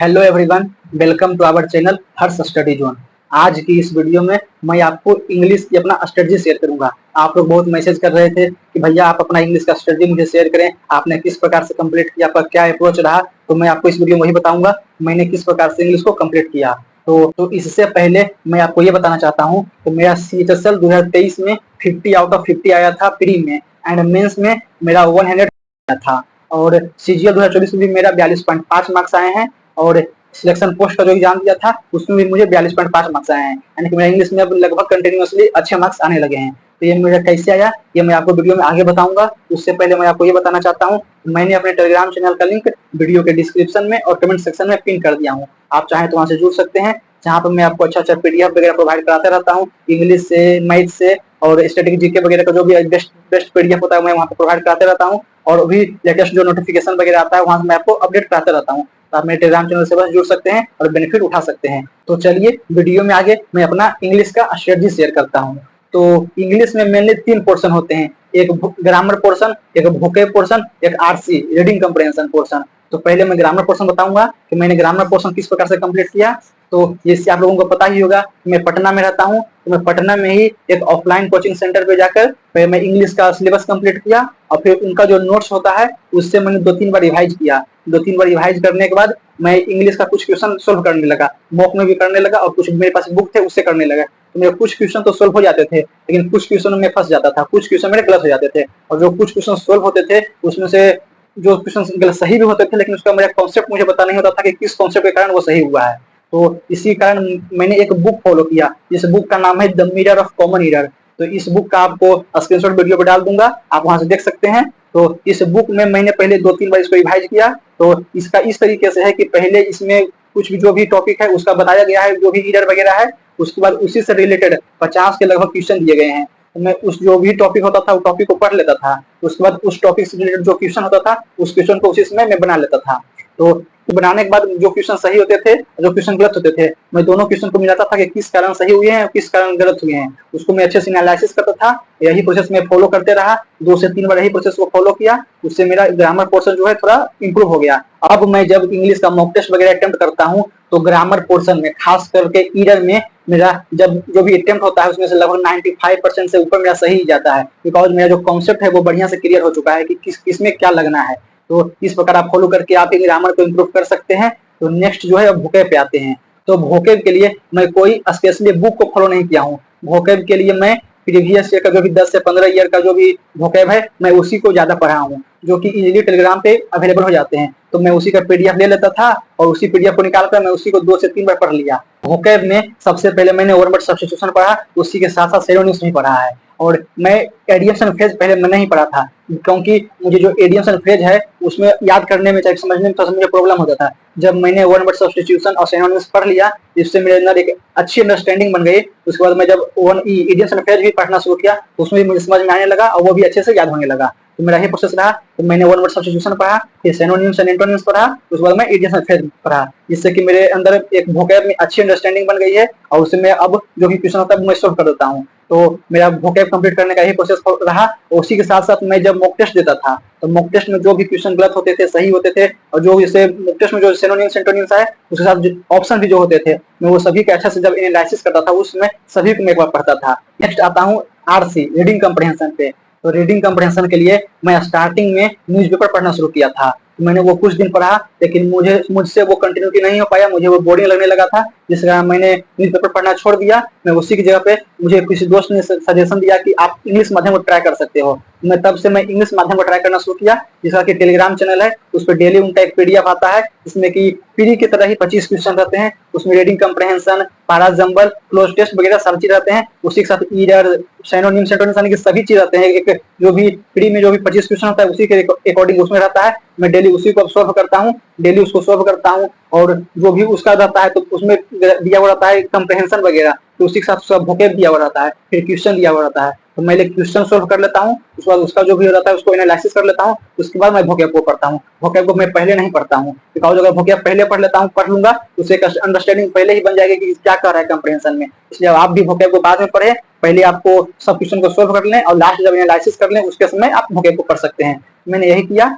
Hello everyone, welcome to our channel Harsh study zone. आज की इस वीडियो में मैं आपको इंग्लिश की अपना स्ट्रेटजी शेयर करूंगा। आप लोग बहुत मैसेज कर रहे थे कि भैया आप अपना इंग्लिश का स्ट्रेटजी मुझे शेयर करें, आपने किस प्रकार से कंप्लीट किया, आपका क्या अप्रोच रहा। तो मैं आपको इस वीडियो में वही बताऊंगा मैंने किस प्रकार से इंग्लिश को कंप्लीट किया। तो इससे पहले मैं आपको ये बताना चाहता हूँ कि मेरा CHSL 2023 में 50 आउट ऑफ 50 आया था प्री में, एंड मेंस में मेरा 100 था, और CGL 2024 में भी मेरा 42.5 मार्क्स आए हैं, और सिलेक्शन पोस्ट का जो एग्जाम दिया था उसमें भी मुझे 42.5 मार्क्स आए हैं। यानी कि मेरा इंग्लिश में अब लगभग कंटिन्यूअसली अच्छे मार्क्स आने लगे हैं। तो ये मेरा कैसे आया ये मैं आपको वीडियो में आगे बताऊंगा। उससे पहले मैं आपको ये बताना चाहता हूँ, मैंने अपने टेलीग्राम चैनल का लिंक वीडियो के डिस्क्रिप्शन में और कमेंट सेक्शन में पिन कर दिया हूँ। आप चाहें तो वहां से जुड़ सकते हैं, जहाँ पर मैं आपको अच्छा PDF वगैरह प्रोवाइड कराता रहता हूँ, इंग्लिश से, मैथ से और स्टैटिक जीके वगैरह का जो भी बेस्ट PDF होता है मैं वहाँ पर प्रोवाइड कराते रहता हूँ। और भी लेटेस्ट जो नोटिफिकेशन वगैरह आता है वहां से मैं आपको अपडेट कराते रहता हूँ। तो आप मेरे टेलीग्राम चैनल से बस जुड़ सकते हैं और बेनिफिट उठा सकते हैं। तो चलिए वीडियो में आगे मैं अपना इंग्लिश का स्ट्रेटजी शेयर करता हूँ। तो इंग्लिश में मेनली 3 पोर्शन होते हैं, एक ग्रामर पोर्शन, एक वोकैब पोर्शन, एक RC रीडिंग कम्प्रिहेंशन पोर्शन। तो पहले मैं ग्रामर पोर्शन बताऊंगा कि मैंने ग्रामर पोर्शन किस प्रकार से कंप्लीट किया। तो जैसे आप लोगों को पता ही होगा मैं पटना में रहता हूँ, तो मैं पटना में ही एक ऑफलाइन कोचिंग सेंटर पे जाकर फिर मैं इंग्लिश का सिलेबस कंप्लीट किया, और फिर उनका जो नोट्स होता है उससे मैंने 2-3 बार रिवाइज किया। 2-3 बार रिवाइज करने के बाद मैं इंग्लिश का कुछ क्वेश्चन सोल्व करने लगा, मॉक में भी करने लगा, और कुछ मेरे पास बुक थे उससे करने लगा। तो मेरे कुछ क्वेश्चन तो सोल्व हो जाते थे, लेकिन कुछ क्वेश्चन में फंस जाता था, कुछ क्वेश्चन मेरे गलत हो जाते थे, और जो कुछ क्वेश्चन सोल्व होते थे उसमें से जो क्वेश्चन गलत सही भी होते थे, लेकिन उसका मेरा कॉन्सेप्ट मुझे पता नहीं होता था कि किस कॉन्सेप्ट के कारण वो सही हुआ है। तो इसी कारण मैंने एक बुक फॉलो किया, इस बुक का नाम है the mirror of common error. तो इस बुक का आपको स्क्रीनशॉट वीडियो पे डाल दूंगा, आप वहां से देख सकते हैं। तो इस बुक में मैंने पहले 2-3 बार इसको रिवाइज किया। तो इसका इस तरीके से है कि पहले इसमें कुछ भी जो भी टॉपिक है उसका बताया गया है, जो भी एरर वगैरह है, उसके बाद उसी से रिलेटेड 50 के लगभग क्वेश्चन दिए गए हैं। तो मैं उस जो भी टॉपिक होता था उस टॉपिक को पढ़ लेता था, उसके बाद उस टॉपिक से रिलेटेड जो क्वेश्चन होता था उस क्वेश्चन को उसी समय मैं बना लेता था। तो बनाने के बाद जो क्वेश्चन सही होते थे, जो क्वेश्चन गलत होते थे, मैं दोनों क्वेश्चन को मिलाता था कि किस कारण सही हुए हैं और किस कारण गलत हुए हैं, उसको मैं अच्छे से एनालिसिस करता था। यही प्रोसेस मैं फॉलो करते रहा, 2 से 3 बार यही प्रोसेस को फॉलो किया, उससे मेरा ग्रामर पोर्शन जो है थोड़ा इंप्रूव हो गया। अब मैं जब इंग्लिश का मॉक टेस्ट वगैरह अटेम्प्ट करता हूँ तो ग्रामर पोर्शन में खास करके ईरर में मेरा जब जो भी अटेम्प्ट होता है उसमें से लगभग 95% से ऊपर मेरा सही जाता है, बिकॉज मेरा जो कॉन्सेप्ट है वो बढ़िया से क्लियर हो चुका है कि किसमें क्या लगना है। तो इस प्रकार आप फॉलो करके आप ग्रामर को इम्प्रूव कर सकते हैं। तो नेक्स्ट जो है वोकैब पे आते हैं। तो वोकैब के लिए मैं कोई स्पेशली बुक को फॉलो नहीं किया हूँ। वोकैब के लिए मैं प्रीवियस ईयर का जो भी 10 से 15 ईयर का जो भी वोकैब है मैं उसी को ज्यादा पढ़ा हूँ, जो कि इजीली टेलीग्राम पे अवेलेबल हो जाते हैं। तो मैं उसी का PDF ले लेता था और उसी PDF को निकाल कर मैं उसी को 2 से 3 बार पढ़ लिया। वोकैब में सबसे पहले मैंने वन वर्ड सब्स्टिट्यूशन पढ़ा, उसी के साथ साथ सिनोनिम्स भी पढ़ा है। और मैं एडियम्स एंड फ्रेज पहले मैं नहीं पढ़ा था, क्योंकि मुझे जो एडियम्स एंड फ्रेज है उसमें याद करने में चाहे समझने में थोड़ा मुझे प्रॉब्लम होता था। जब मैंने वन वर्ड सब्स्टिट्यूशन और सिनोनिम्स पढ़ लिया, इससे मेरे अंदर एक अच्छी अंडरस्टैंडिंग बन गई। उसके बाद मैं जब एडियम्स एंड फ्रेज भी पढ़ना शुरू किया तो उसमें भी मुझे समझ में आने लगा और वो भी अच्छे से याद होने लगा। तो मेरा ये प्रोसेस रहा। तो मैंने वन वर्ड सब्स्टिट्यूशन पढ़ा, फिर सिनोनिम्स एंड एंटोनिम्स पढ़ा, उसके बाद मैं एडियम्स एंड फ्रेज पढ़ा, जिससे कि मेरे अंदर एक वोकैब में अच्छी अंडरस्टैंडिंग बन गई है, और उससे मैं अब जो भी क्वेश्चन होता है मैं सॉल्व कर देता हूँ। तो मेरा वोकैब कंप्लीट करने का यही प्रोसेस रहा। उसी के साथ साथ मैं जब मॉक टेस्ट देता था तो मॉक टेस्ट में जो भी क्वेश्चन गलत होते थे सही होते थे, और जो इसे मॉक टेस्ट में जो सिनोनिम्स एंटोनिम्स है उसके साथ ऑप्शन भी जो होते थे मैं वो सभी का अच्छा से जब एनालिसिस करता था उसमें सभी को मैं एक बार पढ़ता था। नेक्स्ट आता हूँ RC रीडिंग कम्प्रिहेंशन पे। तो रीडिंग कम्प्रिहेंशन के लिए मैं स्टार्टिंग में न्यूज़पेपर पढ़ना शुरू किया था। मैंने वो कुछ दिन पढ़ा, लेकिन मुझसे वो कंटिन्यूटी नहीं हो पाया, मुझे वो बोरिंग लगने लगा था, जिस कारण मैंने न्यूज़पेपर पढ़ना छोड़ दिया। मैं उसी की जगह पे मुझे किसी दोस्त ने सजेशन दिया कि आप इंग्लिश माध्यम को ट्राई कर सकते हो। मैं तब से मैं इंग्लिश माध्यम को ट्राई करना शुरू किया, जिसका कि टेलीग्राम चैनल है, उस पर डेली उनका एक PDF आता है जिसमें कि प्री की तरह ही 25 क्वेश्चन रहते हैं। उसमें रीडिंग कम्प्रिहेंशन, पारा जंबल, क्लोज टेस्ट वगैरह सब चीज रहते हैं। उसी के साथ ईरर, सिनोनिम्स एंटोनिम्स के सभी चीज रहते हैं। एक जो भी प्री में जो भी 25 क्वेश्चन होता है उसी के अकॉर्डिंग उसमें रहता है। मैं डेली उसी को सॉल्व करता हूँ, डेली उसको सॉल्व करता हूँ, और जो भी उसका रहता है तो उसमें दिया हुआ रहता है कम्प्रिहेंशन वगैरह, तो उसी के साथ उसका वोकैब दिया हुआ रहता है, फिर क्वेश्चन दिया हुआ रहता है। तो मैं क्वेश्चन सोल्व कर लेता हूँ, उसके बाद उसका जो भी रहता है उसको एनालिसिस कर लेता हूँ, उसके बाद मैं वोकैब को पढ़ता हूँ। वोकैब को मैं पहले नहीं पढ़ता हूँ, बिकॉज अगर वोकैब पहले पढ़ लूंगा तो उसे अंडरस्टैंडिंग पहले ही बन जाएगी कि क्या कर रहा है कम्प्रिहेंशन में। इसलिए आप भी वोकैब को बाद में पढ़े, पहले आपको सब क्वेश्चन को सोल्व कर लें और लास्ट जब एनालिसिस कर लें उसके समय आप वोकैब को पढ़ सकते हैं। मैंने यही किया।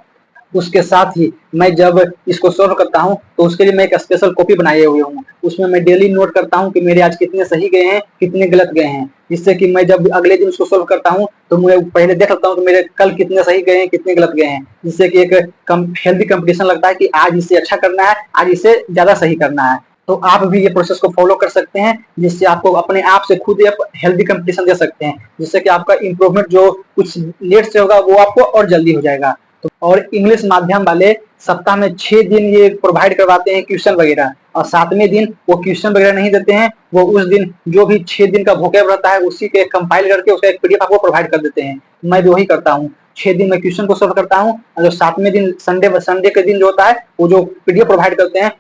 उसके साथ ही मैं जब इसको सॉल्व करता हूँ तो उसके लिए मैं एक स्पेशल कॉपी बनाए हुए हूँ। उसमें मैं डेली नोट करता हूँ कि मेरे आज कितने सही गए हैं, कितने गलत गए हैं, जिससे कि मैं जब अगले दिन उसको सॉल्व करता हूँ तो मैं पहले देख लेता हूँ कि मेरे कल कितने सही गए हैं, कितने गलत गए हैं, जिससे कि एक हेल्दी कंपटीशन लगता है कि आज इसे अच्छा करना है, आज इसे ज्यादा सही करना है। तो आप भी ये प्रोसेस को फॉलो कर सकते हैं, जिससे आपको अपने आप से खुद हेल्दी कंपटीशन दे सकते हैं, जिससे कि आपका इंप्रूवमेंट जो कुछ लेट से होगा वो आपको और जल्दी हो जाएगा। तो और इंग्लिश माध्यम वाले सप्ताह में 6 दिन ये प्रोवाइड करवाते हैं क्वेश्चन वगैरह, और 7वें दिन वो क्वेश्चन वगैरह नहीं देते हैं, वो उस दिन जो भी 6 दिन का वोकैब रहता है उसी के कंपाइल करके उसका एक पीडीएफ आपको प्रोवाइड कर देते हैं। मैं भी वही करता हूँ, 6 दिन में क्वेश्चन को सॉल्व करता हूँ, और जो 7वें दिन संडे के दिन जो होता है वो जो पीडीएफ प्रोवाइड करते हैं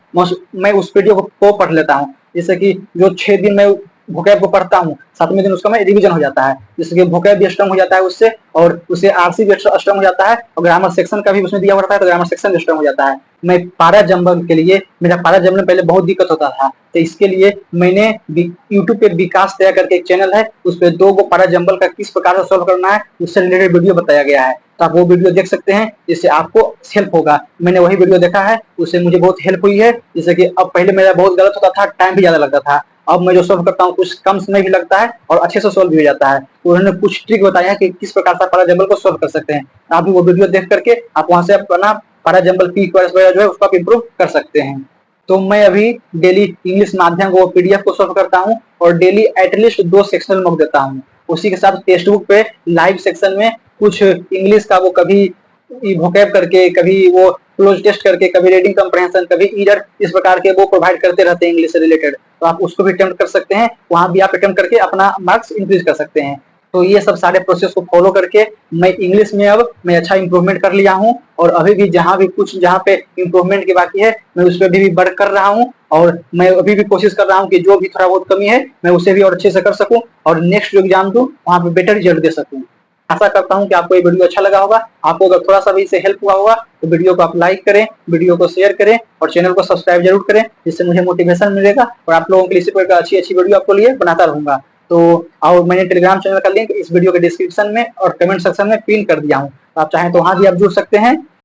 मैं उस पीडीएफ को पढ़ लेता हूँ, जिससे कि जो 6 दिन में वोकैब को पढ़ता हूँ 7वें दिन उसका मैं रिवीजन हो जाता है, जिससे कि वोकैब भी स्ट्रांग हो जाता है उससे, और उससे आरसी भी स्ट्रांग हो जाता है, और ग्रामर सेक्शन का भी उसमें दिया हुआ रहता है तो ग्रामर सेक्शन भी स्ट्रांग हो जाता है। मैं पारा जंबल के लिए, मेरा पारा जंबल पहले बहुत दिक्कत होता था, तो इसके लिए मैंने यूट्यूब पे विकास तैयार करके एक चैनल है, उस पर 2 गो पारा जंबल का किस प्रकार से सॉल्व करना है उससे रिलेटेड वीडियो बताया गया है, तो आप वो वीडियो देख सकते हैं, जिससे आपको हेल्प होगा। मैंने वही वीडियो देखा है, उससे मुझे बहुत हेल्प हुई है, जैसे कि अब पहले मेरा बहुत गलत होता था, टाइम भी ज्यादा लगता था, अब मैं जो सॉल्व करता हूँ कुछ कम समय भी लगता है और अच्छे से सॉल्व भी हो जाता है। तो उन्होंने कुछ ट्रिक बताया है कि किस प्रकार से पारा जंबल को सॉल्व कर सकते हैं, आप भी वो वीडियो देख करके आप वहां से अपना पारा जंबल की जो है उसको आप इम्प्रूव कर सकते हैं। तो मैं अभी डेली इंग्लिश माध्यम को पीडीएफ को सॉल्व करता हूँ और डेली एटलीस्ट 2 सेक्शनल मॉक देता हूँ। उसी के साथ टेक्स्ट बुक पे लाइव सेक्शन में कुछ इंग्लिश का वो कभी वोकैब करके, कभी वो क्लोज टेस्ट करके, कभी रीडिंग कंप्रहेंशन, कभी ईरर, इस प्रकार के वो प्रोवाइड करते रहते हैं इंग्लिश से रिलेटेड, तो आप उसको भी अटेम्प्ट कर सकते हैं, वहां भी आप अटेम्प्ट करके अपना मार्क्स इंक्रीज कर सकते हैं। तो ये सब सारे प्रोसेस को फॉलो करके मैं इंग्लिश में अब मैं अच्छा इंप्रूवमेंट कर लिया हूँ, और अभी भी जहाँ पे इंप्रूवमेंट की बाकी है मैं उस पर भी वर्क कर रहा हूँ, और मैं अभी भी कोशिश कर रहा हूँ कि जो भी थोड़ा बहुत कमी है मैं उसे भी और अच्छे से कर सकूँ, और नेक्स्ट जो एग्जाम दूँ वहाँ पे बेटर रिजल्ट दे सकूँ। आशा करता हूँ कि आपको ये वीडियो अच्छा लगा होगा। आपको अगर थोड़ा सा भी इससे हेल्प हुआ होगा तो वीडियो को आप लाइक करें, वीडियो को शेयर करें और चैनल को सब्सक्राइब जरूर करें, जिससे मुझे मोटिवेशन मिलेगा और आप लोगों के लिए इसी प्रकार अच्छी वीडियो आपको लिए बनाता रहूंगा। तो और मैंने टेलीग्राम चैनल का लिंक इस वीडियो के डिस्क्रिप्शन में और कमेंट सेक्शन में पिन कर दिया हूँ, तो आप चाहें तो वहां भी आप जुड़ सकते हैं।